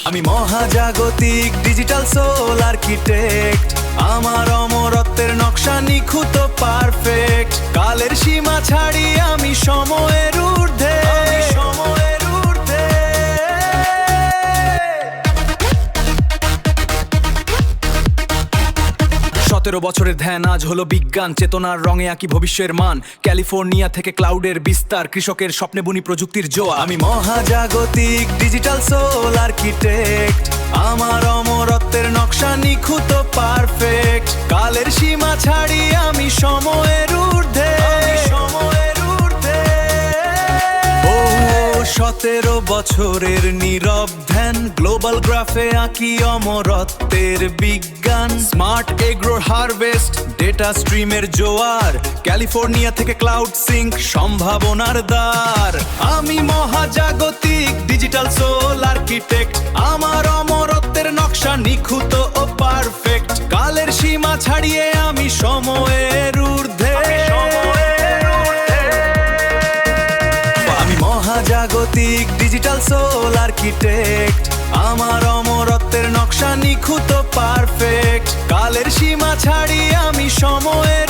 আমি মহাজাগতিক digital soul architect, আমার অমরত্বের নকশা নিখুঁত পারফেক্ট। কালের সীমা ছাড়ি আমি সময়ের ঊর্ধ্বে, সময়ের ঊর্ধ্বে। 17 বছরের ধ্যান আজ হলো বিজ্ঞান, চেতনার রঙে আঁকি ভবিষ্যের মান। ক্যালিফোর্নিয়া থেকে ক্লাউডের বিস্তার, কৃষকের স্বপ্নে বুনি প্রযুক্তির জোয়ার। আমি মহাজাগতিক ডিজিটাল সোল আর্কিটেক্ট, আমার অমরত্বের নকশা নিখুঁত পারফেক্ট। কালের সীমা ছাড়ি আমি সময়ের ঊর্ধ্বে, সময়ের ঊর্ধ্বে। 17 বছরের নীরব ধ্যান, গ্লোবাল গ্রাফে আঁকি অমরত্বের বিজ্ঞান। স্মার্ট এগ্রোর হারভেস্ট, ডেটা স্ট্রিমের জোয়ার। ক্যালিফোর্নিয়া থেকে ক্লাউড সিঙ্ক, সম্ভাবনার দ্বার। আমি মহাজাগতিক ডিজিটাল সোল আর্কিটেক্ট, আমার অমরত্বের নকশা নিখুঁত ও পারফেক্ট। কালের সীমা ছাড়িয়ে আমি সময়ের ঊর্ধ্বে, আমি মহাজাগতিক ডিজিটাল সোল আর্কিটেক্ট, আমার অমরত্বের নকশা নিখুঁত পারফেক্ট। কালের সীমা ছাড়ি আমি সময়ের